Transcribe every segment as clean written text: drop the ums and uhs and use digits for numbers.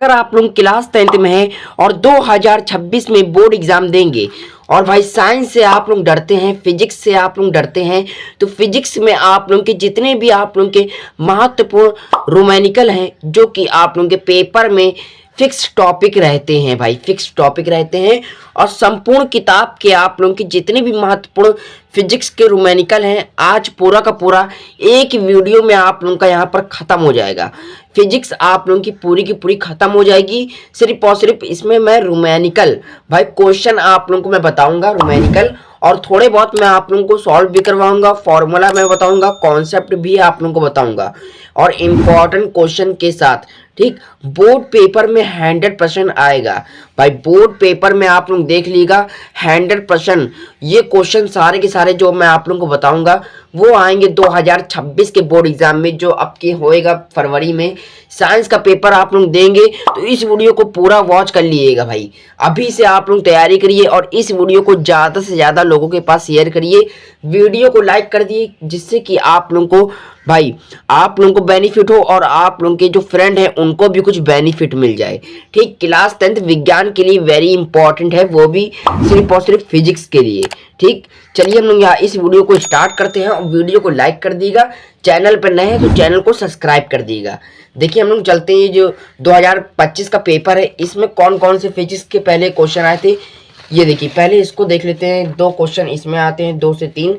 अगर आप लोग क्लास 10th में हैं और 2026 में बोर्ड एग्जाम देंगे और भाई साइंस से आप लोग डरते हैं, फिजिक्स से आप लोग डरते हैं, तो फिजिक्स में आप लोग के जितने भी आप लोग के महत्वपूर्ण रोमैनिकल हैं जो कि आप लोग के पेपर में फिक्स टॉपिक रहते हैं भाई, फिक्स टॉपिक रहते हैं। और संपूर्ण किताब के आप लोगों के जितने भी महत्वपूर्ण फिजिक्स के रोमैनिकल हैं आज पूरा का पूरा एक वीडियो में आप लोगों का यहाँ पर ख़त्म हो जाएगा। फिजिक्स आप लोगों की पूरी ख़त्म हो जाएगी। सिर्फ और सिर्फ इसमें मैं रोमैनिकल भाई क्वेश्चन आप लोगों को मैं बताऊंगा रोमैनिकल, और थोड़े बहुत मैं आप लोगों को सॉल्व भी करवाऊंगा, फॉर्मूला मैं बताऊंगा, कॉन्सेप्ट भी आप लोगों को बताऊंगा और इम्पॉर्टेंट क्वेश्चन के साथ। ठीक, बोर्ड पेपर में 100% आएगा भाई, बोर्ड पेपर में आप लोग देख लीजिएगा 100% ये क्वेश्चन सारे के सारे जो मैं आप लोगों को बताऊंगा वो आएंगे 2026 के बोर्ड एग्जाम में जो आपके होएगा फरवरी में। साइंस का पेपर आप लोग देंगे तो इस वीडियो को पूरा वॉच कर लीजिएगा भाई, अभी से आप लोग तैयारी करिए और इस वीडियो को ज़्यादा से ज़्यादा लोगों के पास शेयर करिए, वीडियो को लाइक कर दिए जिससे कि आप लोगों को भाई आप लोगों को बेनिफिट हो और आप लोगों के जो फ्रेंड हैं उनको भी कुछ बेनिफिट मिल जाए। ठीक, क्लास 10th विज्ञान के लिए वेरी इंपॉर्टेंट है, वो भी सिर्फ और सिर्फ फिजिक्स के लिए। ठीक, चलिए हम लोग यहाँ इस वीडियो को स्टार्ट करते हैं और वीडियो को लाइक कर दीजिएगा, चैनल पर नए हैं तो चैनल को सब्सक्राइब कर दीजिएगा। देखिए हम लोग चलते हैं, जो 2025 का पेपर है इसमें कौन कौन से फिजिक्स के पहले क्वेश्चन आए थे ये देखिए। पहले इसको देख लेते हैं, 2 क्वेश्चन इसमें आते हैं, 2 से 3।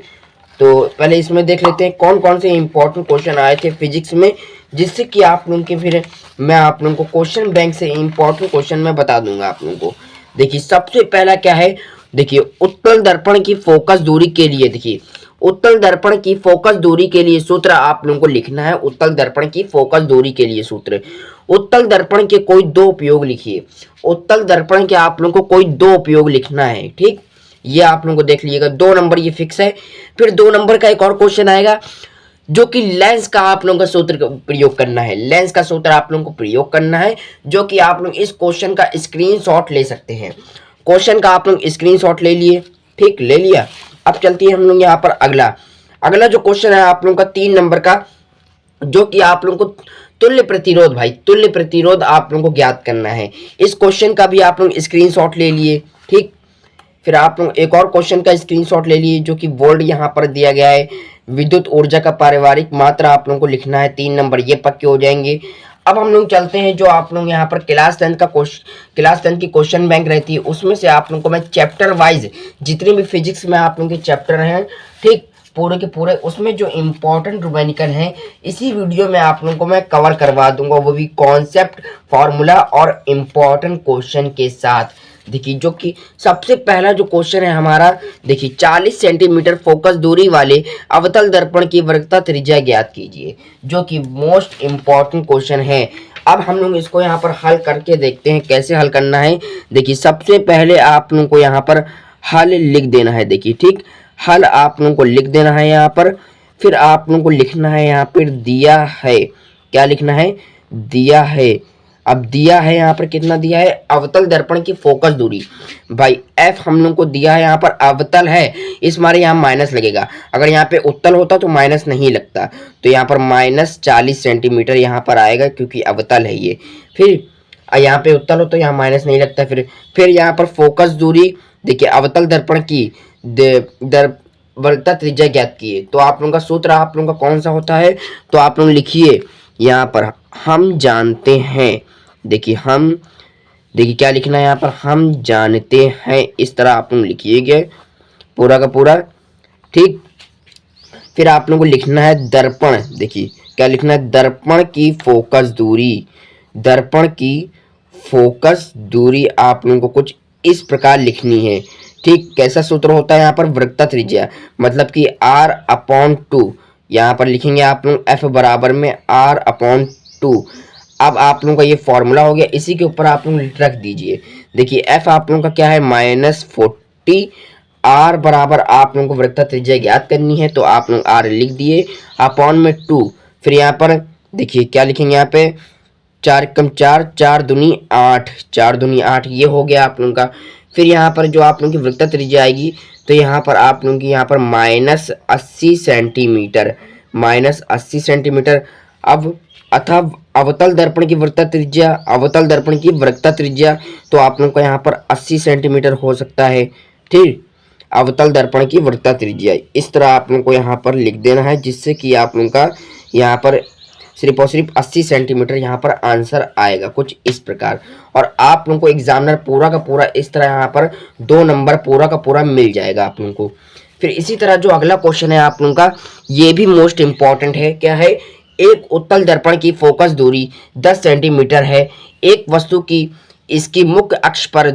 तो पहले इसमें देख लेते हैं कौन कौन से इंपॉर्टेंट क्वेश्चन आए थे फिजिक्स में, जिससे कि आप लोगों के फिर मैं आप लोगों को क्वेश्चन बैंक से इंपॉर्टेंट क्वेश्चन मैं बता दूंगा आप लोगों को। देखिए सबसे पहला क्या है, देखिए उत्तल दर्पण की फोकस दूरी के लिए, देखिए उत्तल दर्पण की फोकस दूरी के लिए सूत्र आप लोगों को लिखना है। उत्तल दर्पण की फोकस दूरी के लिए सूत्र, उत्तल दर्पण के कोई 2 उपयोग लिखिए। उत्तल दर्पण के आप लोगों को कोई 2 उपयोग लिखना है। ठीक, ये आप लोगों को देख लीजिएगा, 2 नंबर ये फिक्स है। फिर 2 नंबर का एक और क्वेश्चन आएगा जो कि लेंस का आप लोगों का सूत्र प्रयोग करना है। लेंस का सूत्र आप लोगों को प्रयोग करना है, जो कि आप लोग इस क्वेश्चन का स्क्रीनशॉट ले सकते हैं। क्वेश्चन का आप लोग स्क्रीनशॉट ले लिए, ठीक ले लिया। अब चलती है हम लोग यहाँ पर अगला जो क्वेश्चन है आप लोगों का 3 नंबर का, जो कि आप लोगों को तुल्य प्रतिरोध भाई, तुल्य प्रतिरोध आप लोगों को ज्ञात करना है। इस क्वेश्चन का भी आप लोग स्क्रीनशॉट ले लिए। ठीक, फिर आप लोग एक और क्वेश्चन का स्क्रीनशॉट ले लिए जो कि वोल्ट यहाँ पर दिया गया है, विद्युत ऊर्जा का पारिवारिक मात्रा आप लोगों को लिखना है। 3 नंबर ये पक्के हो जाएंगे। अब हम लोग चलते हैं, जो आप लोग यहाँ पर क्लास 10 की क्वेश्चन बैंक रहती है उसमें से आप लोगों को मैं चैप्टर वाइज जितने भी फिजिक्स में आप लोगों के चैप्टर हैं, ठीक पूरे के पूरे उसमें जो इम्पोर्टेंट रोमैनिकल हैं इसी वीडियो में आप लोगों को मैं कवर करवा दूंगा, वो भी कॉन्सेप्ट, फॉर्मूला और इम्पोर्टेंट क्वेश्चन के साथ। देखिए जो कि सबसे पहला जो क्वेश्चन है हमारा, देखिए 40 सेंटीमीटर फोकस दूरी वाले अवतल दर्पण की वर्गता त्रिज्या ज्ञात कीजिए, जो कि मोस्ट इम्पॉर्टेंट क्वेश्चन है। अब हम लोग इसको यहाँ पर हल करके देखते हैं कैसे हल करना है। देखिए सबसे पहले आप लोगों को यहाँ पर हल लिख देना है। देखिए ठीक, हल आप लोगों को लिख देना है यहाँ पर। फिर आप लोगों को लिखना है यहाँ पर दिया है, क्या लिखना है, दिया है। अब दिया है यहाँ पर कितना दिया है, अवतल दर्पण की फोकस दूरी भाई एफ हम लोग को दिया है। यहाँ पर अवतल है इस मारे यहाँ माइनस लगेगा, अगर यहाँ पे उत्तल होता तो माइनस नहीं लगता, तो यहाँ पर -40 सेंटीमीटर यहाँ पर आएगा क्योंकि अवतल है ये। फिर यहाँ पे उत्तल हो तो यहाँ माइनस नहीं लगता। फिर यहाँ पर फोकस दूरी, देखिए अवतल दर्पण की वर्गता त्रिज्या ज्ञात कीजिए। तो आप लोगों का सूत्र आप लोगों का कौन सा होता है, तो आप लोग लिखिए यहाँ पर हम जानते हैं। देखिए हम, देखिए क्या लिखना है यहाँ पर, हम जानते हैं, इस तरह आप लोग लिखिएगा पूरा का पूरा। ठीक, फिर आप लोगों को लिखना है दर्पण, देखिए क्या लिखना है, दर्पण की फोकस दूरी, दर्पण की फोकस दूरी आप लोगों को कुछ इस प्रकार लिखनी है। ठीक, कैसा सूत्र होता है यहाँ पर, वर्गता त्रिज्या, मतलब कि r/2 यहाँ पर लिखेंगे आप लोग f बराबर में r/2। अब आप लोगों का ये फॉर्मूला हो गया, इसी के ऊपर आप लोग रख दीजिए। देखिए f आप लोगों का क्या है, -40, r बराबर आप लोगों को वर्गता त्रिज्या ज्ञात करनी है तो आप लोग r लिख दिए अपॉन में 2। फिर यहाँ पर देखिए क्या लिखेंगे, यहाँ पे 4 कम 4, 4 दूनी 8, 4 दूनी 8 ये हो गया आप लोगों का। फिर यहाँ पर जो आप लोगों की वृत्त त्रिज्या आएगी तो यहाँ पर आप लोगों की यहाँ पर -80 सेंटीमीटर, -80 सेंटीमीटर। अब अतः अवतल दर्पण की वक्रता त्रिज्या, अवतल दर्पण की वक्रता त्रिज्या तो आप लोग का यहाँ पर 80 सेंटीमीटर हो सकता है। ठीक, अवतल दर्पण की वक्रता त्रिज्या इस तरह आप लोग को यहाँ पर लिख देना है, जिससे कि आप लोग का यहाँ पर सिर्फ और सिर्फ 80 सेंटीमीटर यहाँ पर आंसर आएगा कुछ इस प्रकार। और आप लोगों को एग्जामिनर पूरा का पूरा इस तरह यहाँ पर 2 नंबर पूरा का पूरा मिल जाएगा आप लोगों को। फिर इसी तरह जो अगला क्वेश्चन है आप लोगों का, ये भी मोस्ट इंपॉर्टेंट है। क्या है? एक उत्तल दर्पण की फोकस दूरी 10 सेंटीमीटर है। एक वस्तु की इसकी मुख्य अक्ष पर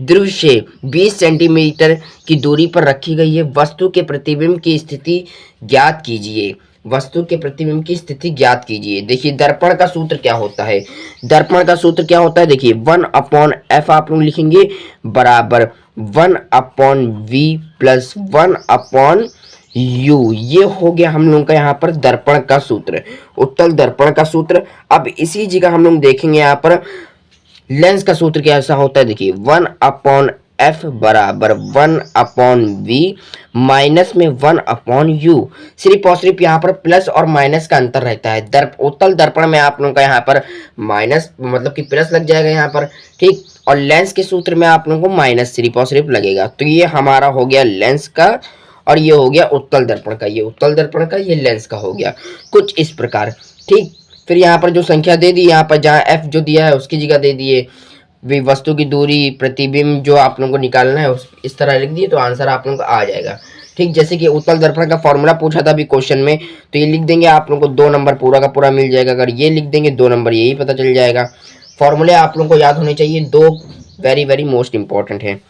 दृश्य 20 सेंटीमीटर की दूरी पर रखी गई है। वस्तु के प्रतिबिंब की स्थिति ज्ञात कीजिए। वस्तु के प्रतिबिंब की स्थिति ज्ञात कीजिए। देखिए दर्पण का सूत्र क्या होता है? दर्पण का सूत्र क्या होता है? देखिए 1/f आप लोग लिखेंगे बराबर 1/v प्लस 1/u। ये हो गया हम लोग का यहाँ पर दर्पण का सूत्र, उत्तल दर्पण का सूत्र। अब इसी जगह हम लोग देखेंगे यहाँ पर लेंस का सूत्र कैसा होता है। देखिए 1/f बराबर 1/v माइनस में 1/u। सिर्फ और सिर्फ यहाँ पर प्लस और माइनस का अंतर रहता है। उत्तल दर्पण में आप लोगों का यहाँ पर माइनस मतलब कि प्लस लग जाएगा यहाँ पर, ठीक। और लेंस के सूत्र में आप लोगों को माइनस सिर्फ और सिर्फ लगेगा। तो ये हमारा हो गया लेंस का और ये हो गया उत्तल दर्पण का। ये उत्तल दर्पण का, ये लेंस का हो गया कुछ इस प्रकार, ठीक। फिर यहाँ पर जो संख्या दे दी, यहाँ पर जहाँ f जो दिया है उसकी जगह दे दिए वस्तु की दूरी, प्रतिबिंब जो आप लोगों को निकालना है इस तरह लिख दिए तो आंसर आप लोगों को आ जाएगा, ठीक। जैसे कि उत्तल दर्पण का फॉर्मूला पूछा था अभी क्वेश्चन में, तो ये लिख देंगे आप लोगों को 2 नंबर पूरा का पूरा मिल जाएगा। अगर ये लिख देंगे 2 नंबर, यही पता चल जाएगा। फॉर्मूले आप लोगों को याद होने चाहिए, 2 वेरी वेरी मोस्ट इंपॉर्टेंट है।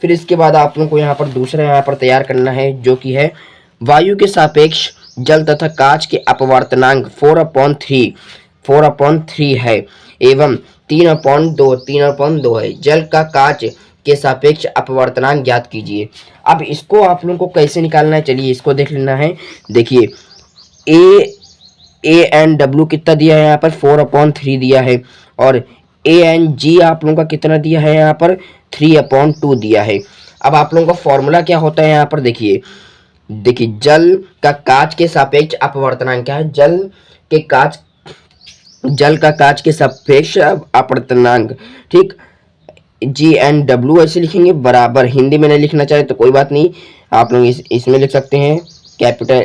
फिर इसके बाद आप लोगों को यहाँ पर दूसरा यहाँ पर तैयार करना है, जो कि है वायु के सापेक्ष जल तथा कांच के अपवर्तनांक 4/3 है एवं 3/2 है। जल का कांच के सापेक्ष अपवर्तनांक ज्ञात कीजिए। अब इसको आप लोगों को कैसे निकालना है, चलिए इसको देख लेना है। देखिए ए एन डब्ल्यू कितना दिया है यहाँ पर 4/3 दिया है, और ए एन जी आप लोगों का कितना दिया है यहाँ पर 3/2 दिया है। अब आप लोगों का फॉर्मूला क्या होता है यहाँ पर देखिए जल का कांच के सापेक्ष अपवर्तनांक क्या है? जल का कांच के सापेक्ष अपवर्तनांक, ठीक। GNW ऐसे लिखेंगे बराबर, हिंदी में नहीं लिखना चाहे तो कोई बात नहीं, आप लोग इसमें लिख सकते हैं। कैपिटल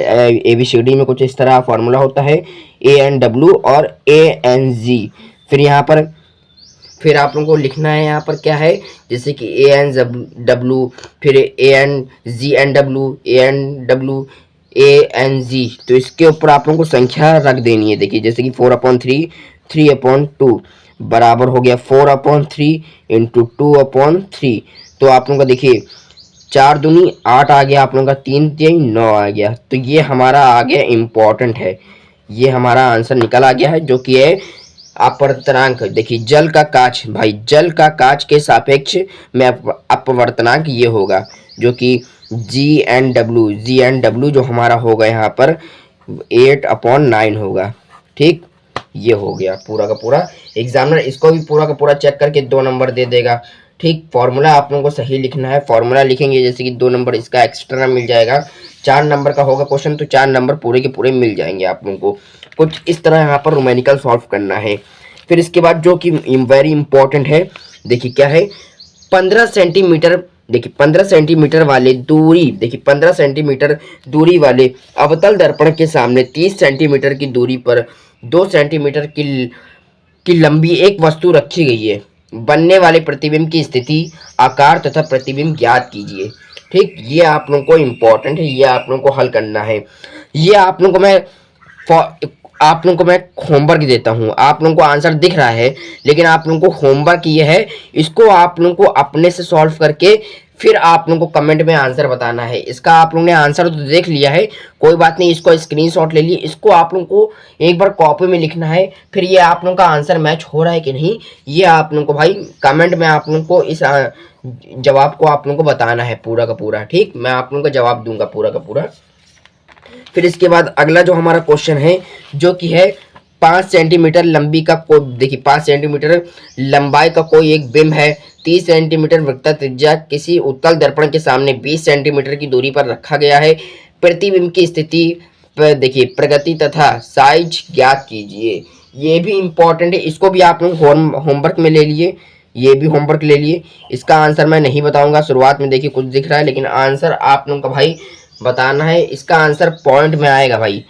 ABCD में कुछ इस तरह फॉर्मूला होता है, ANW और ANG। फिर यहाँ पर फिर आप लोगों को लिखना है यहाँ पर क्या है, जैसे कि ANW, फिर GNW, ANW, ANG। तो इसके ऊपर आप लोगों को संख्या रख देनी है। देखिए जैसे कि 4/3, 3/2 बराबर हो गया 4/3 इंटू 2/3। तो आप लोगों का देखिए 4 दूनी 8 आ गया, आप लोगों का 3 3 9 आ गया। तो ये हमारा आ गया इम्पोर्टेंट है, ये हमारा आंसर निकल आ गया है, जो कि है अपवर्तनांक। देखिए जल का कांच, भाई जल का कांच के सापेक्ष में अपवर्तनांक ये होगा, जो कि GNW जो हमारा होगा यहाँ पर 8/9 होगा, ठीक। ये हो गया पूरा का पूरा। एग्जामिनर इसको भी पूरा का पूरा चेक करके 2 नंबर दे देगा, ठीक। फॉर्मूला आप लोगों को सही लिखना है, फॉर्मूला लिखेंगे जैसे कि 2 नंबर इसका एक्स्ट्रा मिल जाएगा। 4 नंबर का होगा क्वेश्चन तो 4 नंबर पूरे के पूरे मिल जाएंगे आप लोगों को। कुछ इस तरह यहाँ पर न्यूमेरिकल सॉल्व करना है। फिर इसके बाद जो कि वेरी इंपॉर्टेंट है, देखिए क्या है 15 सेंटीमीटर, देखिए 15 सेंटीमीटर वाले दूरी, देखिए 15 सेंटीमीटर दूरी वाले अवतल दर्पण के सामने 30 सेंटीमीटर की दूरी पर 2 सेंटीमीटर की लंबी एक वस्तु रखी गई है। बनने वाले प्रतिबिंब की स्थिति, आकार तथा प्रतिबिंब ज्ञात कीजिए, ठीक। ये आप लोगों को इम्पोर्टेंट है, ये आप लोगों को हल करना है। ये आप लोगों को मैं होमवर्क देता हूँ, आप लोगों को आंसर दिख रहा है, लेकिन आप लोगों को होमवर्क ये है, इसको आप लोगों को अपने से सॉल्व करके फिर आप लोगों को कमेंट में आंसर बताना है। इसका आप लोगों ने आंसर तो देख लिया है, कोई बात नहीं, इसको स्क्रीनशॉट ले लिए, इसको आप लोगों को एक बार कॉपी में लिखना है। फिर ये आप लोगों का आंसर मैच हो रहा है कि नहीं, ये आप लोगों को भाई कमेंट में आप लोगों को इस जवाब को आप लोगों को बताना है पूरा का पूरा, ठीक। मैं आप लोगों का जवाब दूंगा पूरा का पूरा। फिर इसके बाद अगला जो हमारा क्वेश्चन है, जो कि है 5 सेंटीमीटर लंबी का कोई, देखिए 5 सेंटीमीटर लंबाई का कोई एक बिंब है, 30 सेंटीमीटर वक्रता त्रिज्या किसी उत्तल दर्पण के सामने 20 सेंटीमीटर की दूरी पर रखा गया है। प्रतिबिंब की स्थिति पर देखिए प्रगति तथा साइज ज्ञात कीजिए। ये भी इम्पोर्टेंट है, इसको भी आप लोग होमवर्क में ले लिए, ये भी होमवर्क ले लिए। इसका आंसर मैं नहीं बताऊंगा, शुरुआत में देखिए कुछ दिख रहा है, लेकिन आंसर आप लोगों का भाई बताना है। इसका आंसर पॉइंट में आएगा भाई,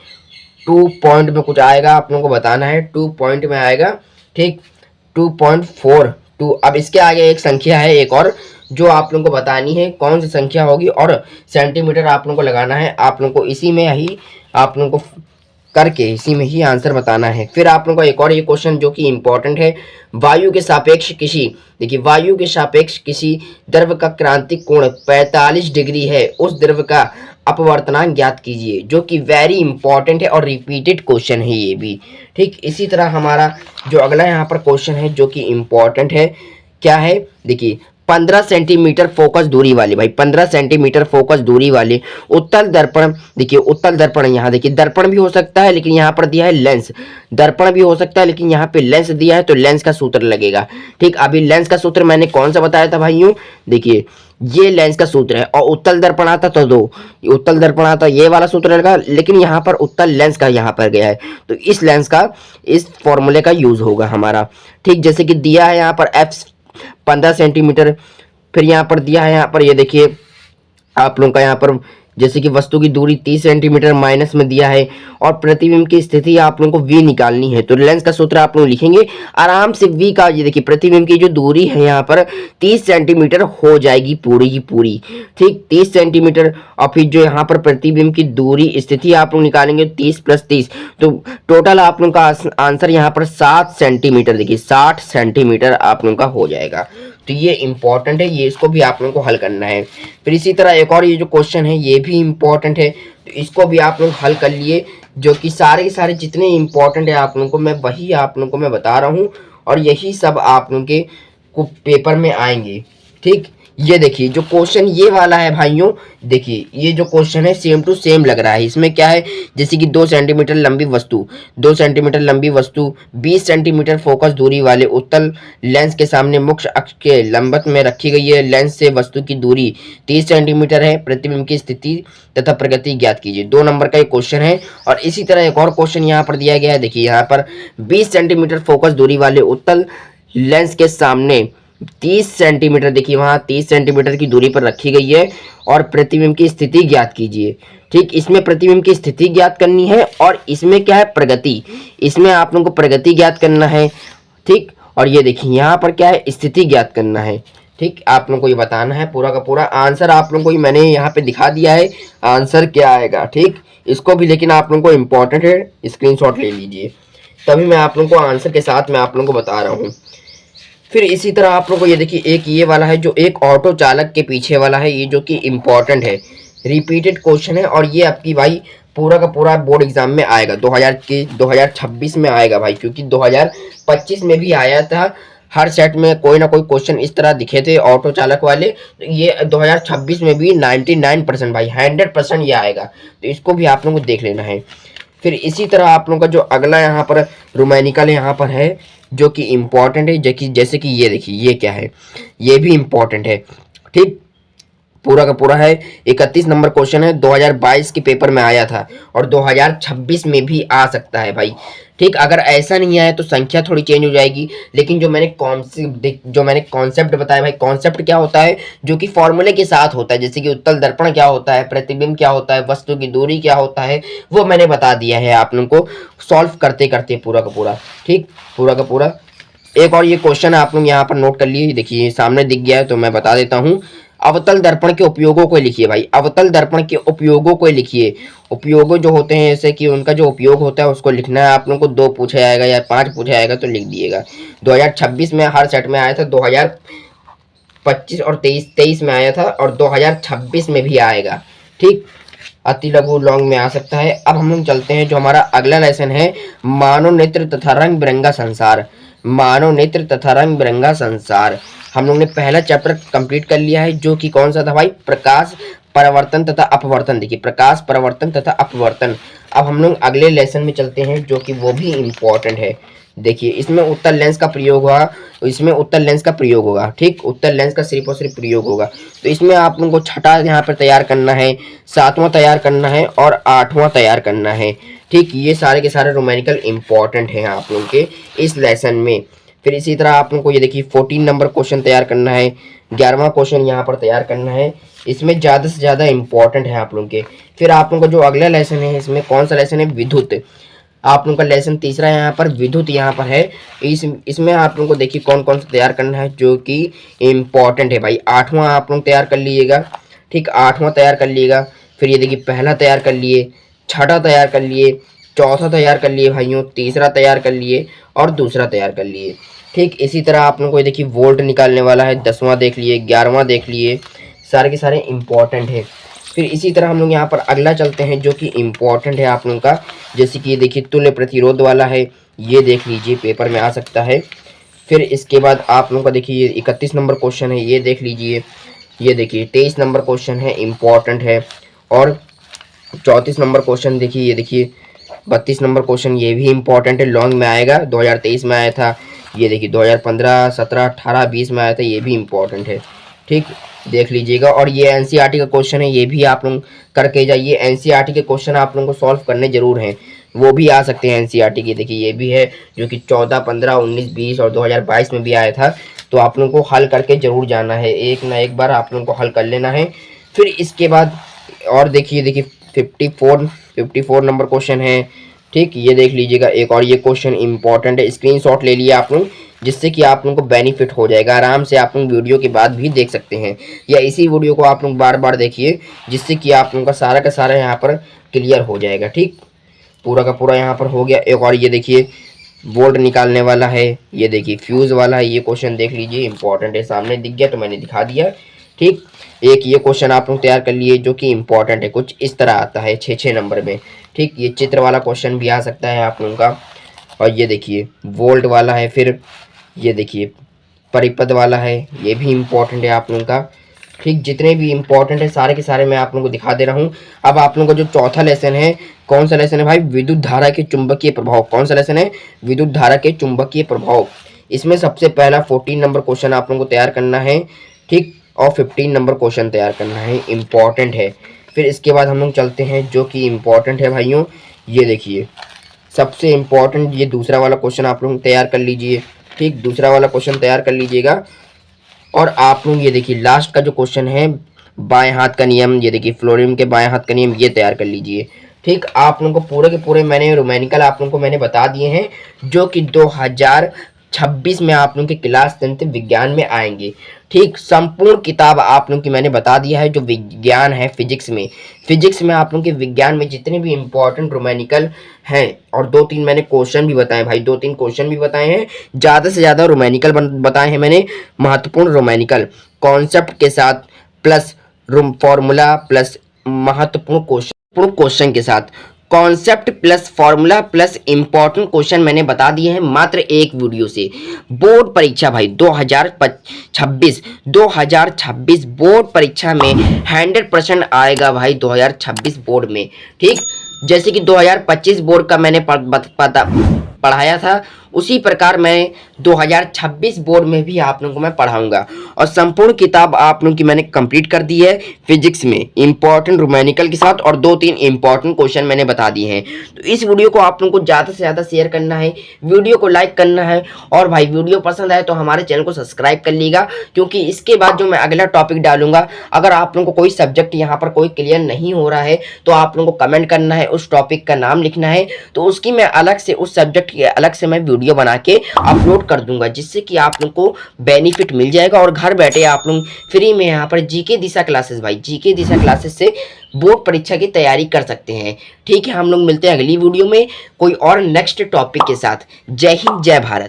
2 पॉइंट में कुछ आएगा, आप लोगों को बताना है, 2 पॉइंट में आएगा, ठीक, 2.42। अब इसके आगे एक संख्या है एक और, जो आप लोगों को बतानी है कौन सी संख्या होगी, और सेंटीमीटर आप लोगों को लगाना है। आप लोगों को इसी में ही आप लोगों को करके इसी में ही आंसर बताना है। फिर आप लोगों का एक और ये क्वेश्चन जो कि इम्पोर्टेंट है, वायु के सापेक्ष किसी, देखिए वायु के सापेक्ष किसी द्रव का क्रांतिक कोण 45 डिग्री है, उस द्रव का अपवर्तनांक ज्ञात कीजिए, जो कि वेरी इंपॉर्टेंट है और रिपीटेड क्वेश्चन है ये भी, ठीक। इसी तरह हमारा जो अगला यहाँ पर क्वेश्चन है जो कि इम्पोर्टेंट है, क्या है, देखिए 15 सेंटीमीटर फोकस दूरी वाले, भाई 15 सेंटीमीटर फोकस दूरी वाले उत्तल दर्पण, देखिए उत्तल दर्पण, यहाँ देखिए दर्पण भी हो सकता है लेकिन यहाँ पर दिया है लेंस, दर्पण भी हो सकता है लेकिन यहाँ पे लेंस दिया है, तो लेंस का सूत्र लगेगा, ठीक। अभी लेंस का सूत्र मैंने कौन सा बताया था भाइयों, देखिए ये लेंस का सूत्र है, और उत्तल दर्पण आता तो दो, उत्तल दर्पण आता ये वाला सूत्र लगा, लेकिन यहाँ पर उत्तल लेंस का यहाँ पर गया है, तो इस लेंस का इस फॉर्मूले का यूज होगा हमारा, ठीक। जैसे कि दिया है यहाँ पर एफ 15 सेंटीमीटर, फिर यहाँ पर दिया है, यहाँ पर ये देखिए आप लोगों का यहाँ पर जैसे कि वस्तु की दूरी 30 सेंटीमीटर माइनस में दिया है, और प्रतिबिंब की स्थिति आप लोगों को v निकालनी है, तो लेंस का सूत्र आप लोग लिखेंगे आराम से v का, ये देखिए प्रतिबिंब की जो दूरी है यहाँ पर 30 सेंटीमीटर हो जाएगी पूरी की पूरी, ठीक, 30 सेंटीमीटर। और फिर जो यहाँ पर प्रतिबिंब की दूरी स्थिति आप लोग निकालेंगे 30 + 30, तो टोटल आप लोगों का आंसर यहाँ पर 60 सेंटीमीटर, देखिए 60 सेंटीमीटर आप लोगों का हो जाएगा। तो ये इंपॉर्टेंट है, ये इसको भी आप लोगों को हल करना है। फिर इसी तरह एक और ये जो क्वेश्चन है ये भी इंपॉर्टेंट है, तो इसको भी आप लोग हल कर लिए, जो कि सारे के सारे जितने इंपॉर्टेंट है आप लोगों को मैं वही आप लोगों को मैं बता रहा हूँ, और यही सब आप लोगों के को पेपर में आएंगे, ठीक। ये देखिए जो क्वेश्चन ये वाला है भाइयों, देखिए ये जो क्वेश्चन है सेम टू सेम लग रहा है। इसमें क्या है, जैसे कि 2 सेंटीमीटर लंबी वस्तु, 2 सेंटीमीटर लंबी वस्तु 20 सेंटीमीटर फोकस दूरी वाले उत्तल लेंस के सामने मुख्य अक्ष के लंबवत में रखी गई है, लेंस से वस्तु की दूरी 30 सेंटीमीटर है, प्रतिबिंब की स्थिति तथा प्रगति ज्ञात कीजिए। 2 नंबर का एक क्वेश्चन है। और इसी तरह एक और क्वेश्चन यहाँ पर दिया गया है, देखिए यहाँ पर 20 सेंटीमीटर फोकस दूरी वाले उत्तल लेंस के सामने 30 सेंटीमीटर, देखिए वहाँ 30 सेंटीमीटर की दूरी पर रखी गई है, और प्रतिबिंब की स्थिति ज्ञात कीजिए, ठीक। इसमें प्रतिबिंब की स्थिति ज्ञात करनी है, और इसमें क्या है, प्रगति, इसमें आप लोगों को प्रगति ज्ञात करना है, ठीक। और ये देखिए यहाँ पर क्या है, स्थिति ज्ञात करना है, ठीक। आप लोगों को ये बताना है पूरा का पूरा आंसर, आप लोगों को मैंने यहाँ पे दिखा दिया है आंसर क्या आएगा, ठीक। इसको भी लेकिन आप लोगों को इम्पोर्टेंट है, स्क्रीनशॉट ले लीजिए, तभी मैं आप लोगों को आंसर के साथ मैं आप लोगों को बता रहा हूँ। फिर इसी तरह आप लोगों को ये देखिए एक ये वाला है जो एक ऑटो चालक के पीछे वाला है, ये जो कि इम्पोर्टेंट है, रिपीटेड क्वेश्चन है, और ये आपकी भाई पूरा का पूरा बोर्ड एग्जाम में आएगा, 2026 में आएगा भाई, क्योंकि 2025 में भी आया था, हर सेट में कोई ना कोई क्वेश्चन इस तरह दिखे थे ऑटो चालक वाले, तो ये 2026 में भी 99% भाई 100% ये आएगा, तो इसको भी आप लोगों को देख लेना है। फिर इसी तरह आप लोगों का जो अगला यहाँ पर रोमैनिकल यहाँ पर है जो कि इम्पोर्टेंट है, जैसे कि ये देखिए ये क्या है, ये भी इम्पोर्टेंट है, ठीक। पूरा का पूरा है, 31 नंबर क्वेश्चन है, 2022 के पेपर में आया था, और 2026 में भी आ सकता है भाई, ठीक। अगर ऐसा नहीं आया तो संख्या थोड़ी चेंज हो जाएगी, लेकिन जो मैंने कॉन्सेप्ट बताया भाई, कॉन्सेप्ट क्या होता है, जो कि फॉर्मूले के साथ होता है, जैसे कि उत्तल दर्पण क्या होता है, प्रतिबिंब क्या होता है, वस्तु की दूरी क्या होता है, वो मैंने बता दिया है आप लोगों को सॉल्व करते करते पूरा का पूरा, ठीक, पूरा का पूरा। एक और ये क्वेश्चन है आप लोग यहाँ पर नोट कर लिए, देखिए सामने दिख गया है तो मैं बता देता हूँ। अवतल दर्पण के उपयोगों को लिखिए भाई, अवतल दर्पण के उपयोगों को लिखिए। उपयोगों जो होते हैं जैसे कि उनका जो उपयोग होता है उसको लिखना है आप लोगों को, 2 पूछा जाएगा या 5 पूछा जाएगा तो लिख दिएगा। 2026 में हर सेट में आया था, 2025 और 23 में आया था, और 2026 में भी आएगा, ठीक। अति लघु लॉन्ग में आ सकता है। अब हम लोग चलते हैं, जो हमारा अगला लेसन है, मानव नेत्र तथा रंग बिरंगा संसार। मानव नेत्र तथा रंग बिरंगा संसार हम लोग ने पहला चैप्टर कंप्लीट कर लिया है, जो कि कौन सा था भाई, प्रकाश परावर्तन तथा अपवर्तन। देखिए प्रकाश परावर्तन तथा अपवर्तन। अब हम लोग अगले लेसन में चलते हैं, जो कि वो भी इम्पोर्टेंट है, देखिए इसमें उत्तर लेंस का प्रयोग हुआ, तो इसमें उत्तर लेंस का प्रयोग होगा, ठीक, उत्तर लेंस का सिर्फ और सिर्फ प्रयोग होगा। तो इसमें आप लोगों को छठा यहाँ पर तैयार करना है, सातवां तैयार करना है और आठवां तैयार करना है, ठीक। ये सारे के सारे रोमैनिकल इंपॉर्टेंट हैं आप लोगों के इस लेसन में। फिर इसी तरह आप लोगों को ये देखिए 14 नंबर क्वेश्चन तैयार करना है, 11वां क्वेश्चन यहाँ पर तैयार करना है। इसमें ज़्यादा से ज़्यादा इंपॉर्टेंट है आप लोगों के। फिर आप लोगों का जो अगला लेसन है, इसमें कौन सा लेसन है, विद्युत। आप लोगों का लेसन तीसरा यहाँ पर विद्युत यहाँ पर है। इसमें आप लोगों को देखिए कौन कौन सा तैयार करना है जो कि इम्पॉर्टेंट है भाई। आठवां आप लोग तैयार कर लीजिएगा, ठीक, आठवां तैयार कर लीजिएगा। फिर ये देखिए पहला तैयार कर लिए, छठा तैयार कर लिए, चौथा तैयार कर लिए भाइयों, तीसरा तैयार कर लिए और दूसरा तैयार कर लिए, ठीक। इसी तरह आप लोगों को देखिए वोल्ट निकालने वाला है, 10वां देख लिए, 11वां देख लिए, सारे के सारे इम्पॉर्टेंट है। फिर इसी तरह हम लोग यहाँ पर अगला चलते हैं जो कि इम्पॉर्टेंट है आप लोगों का, जैसे कि ये देखिए तुल्य प्रतिरोध वाला है, ये देख लीजिए पेपर में आ सकता है। फिर इसके बाद आप लोगों का देखिए 31 नंबर क्वेश्चन है, ये देख लीजिए। ये देखिए 23 नंबर क्वेश्चन है, इम्पॉर्टेंट है। और 34 नंबर क्वेश्चन देखिए, ये देखिए 32 नंबर क्वेश्चन, ये भी इम्पॉर्टेंट है, लॉन्ग में आएगा, 2023 में आया था। ये देखिए 2015, 17, 18, 20 में आया था, ये भी इम्पॉर्टेंट है, ठीक, देख लीजिएगा। और ये एनसीईआरटी का क्वेश्चन है, ये भी आप लोग करके जाइए। एनसीईआरटी के क्वेश्चन आप लोगों को सॉल्व करने जरूर हैं, वो भी आ सकते हैं एनसीईआरटी के। देखिए ये भी है जो कि 14, 15, 19, 20 और 2022 में भी आया था। तो आप लोगों को हल करके जरूर जाना है, एक ना एक बार आप लोगों को हल कर लेना है। फिर इसके बाद और देखिए 54 नंबर क्वेश्चन है, ठीक, ये देख लीजिएगा एक। और ये क्वेश्चन इंपॉर्टेंट है, स्क्रीनशॉट ले लिए आप लोग, जिससे कि आप लोगों को बेनिफिट हो जाएगा। आराम से आप लोग वीडियो के बाद भी देख सकते हैं, या इसी वीडियो को आप लोग बार बार देखिए, जिससे कि आप लोगों का सारा यहाँ पर क्लियर हो जाएगा, ठीक, पूरा का पूरा यहाँ पर हो गया। एक और ये देखिए वोल्ट निकालने वाला है, ये देखिए फ्यूज़ वाला है, ये क्वेश्चन देख लीजिए, इंपॉर्टेंट है। सामने दिख गया तो मैंने दिखा दिया, ठीक। एक ये क्वेश्चन आप लोग तैयार कर लिए जो कि इंपॉर्टेंट है, कुछ इस तरह आता है 6 नंबर में, ठीक। ये चित्र वाला क्वेश्चन भी आ सकता है आप लोगों का। और ये देखिए वोल्ट वाला है, फिर ये देखिए परिपथ वाला है, ये भी इम्पोर्टेंट है आप लोगों का, ठीक। जितने भी इम्पोर्टेंट है सारे के सारे मैं आप लोगों को दिखा दे रहा हूँ। अब आप लोगों का जो चौथा लेसन है, कौन सा लेसन है भाई, विद्युत धारा के चुंबकीय प्रभाव। कौन सा लेसन है, विद्युत धारा के चुंबकीय प्रभाव। इसमें सबसे पहला 14 नंबर क्वेश्चन आप लोगों को तैयार करना है, ठीक, और 15 नंबर क्वेश्चन तैयार करना है, इम्पॉर्टेंट है। फिर इसके बाद हम लोग चलते हैं जो कि इम्पॉर्टेंट है भाइयों, ये देखिए सबसे इम्पॉर्टेंट ये दूसरा वाला क्वेश्चन आप लोग तैयार कर लीजिए, ठीक, दूसरा वाला क्वेश्चन तैयार कर लीजिएगा। और आप लोग ये देखिए लास्ट का जो क्वेश्चन है बाएं हाथ का नियम, ये देखिए फ्लोरीन के बाएं हाथ का नियम, ये तैयार कर लीजिए, ठीक। आप लोगों को पूरे के पूरे मैंने रोमैनिकल आप लोगों को मैंने बता दिए हैं, जो कि 2026 में आप लोगों के क्लास 10 विज्ञान में आएंगे, ठीक। संपूर्ण किताब आप लोगों की मैंने बता दिया है। जो विज्ञान है फिजिक्स में आप लोगों के विज्ञान में जितने भी इंपॉर्टेंट रोमैनिकल हैं, और 2-3 मैंने क्वेश्चन भी बताए भाई, 2-3 क्वेश्चन भी बताए हैं, ज़्यादा से ज़्यादा रोमैनिकल बताए हैं मैंने, महत्वपूर्ण रोमैनिकल कॉन्सेप्ट के साथ प्लस फॉर्मूला प्लस महत्वपूर्ण क्वेश्चन के साथ, concept plus formula plus important question मैंने बता दिए हैं मात्र एक वीडियो से। बोर्ड परीक्षा भाई 2026 बोर्ड परीक्षा में 100% आएगा भाई 2026 बोर्ड में, ठीक। जैसे कि 2025 बोर्ड का मैंने पढ़ाया था, उसी प्रकार मैं 2026 बोर्ड में भी आप लोगों को मैं पढ़ाऊंगा। और संपूर्ण किताब आप लोगों की मैंने कंप्लीट कर दी है फिजिक्स में इंपॉर्टेंट रोमैनिकल के साथ, और 2-3 इंपॉर्टेंट क्वेश्चन मैंने बता दिए हैं। तो इस वीडियो को आप लोगों को ज़्यादा से ज़्यादा शेयर करना है, वीडियो को लाइक करना है, और भाई वीडियो पसंद आए तो हमारे चैनल को सब्सक्राइब कर लीजिएगा, क्योंकि इसके बाद जो मैं अगला टॉपिक डालूंगा, अगर आप लोगों को कोई सब्जेक्ट यहाँ पर कोई क्लियर नहीं हो रहा है तो आप लोगों को कमेंट करना है, उस टॉपिक का नाम लिखना है, तो उसकी मैं अलग से उस सब्जेक्ट की अलग से मैं वीडियो बना के अपलोड कर दूंगा, जिससे कि आप लोग को बेनिफिट मिल जाएगा। और घर बैठे आप लोग फ्री में यहाँ पर जीके दिशा क्लासेस भाई, जीके दिशा क्लासेस से बोर्ड परीक्षा की तैयारी कर सकते हैं, ठीक है। हम लोग मिलते हैं अगली वीडियो में कोई और नेक्स्ट टॉपिक के साथ। जय हिंद, जय भारत।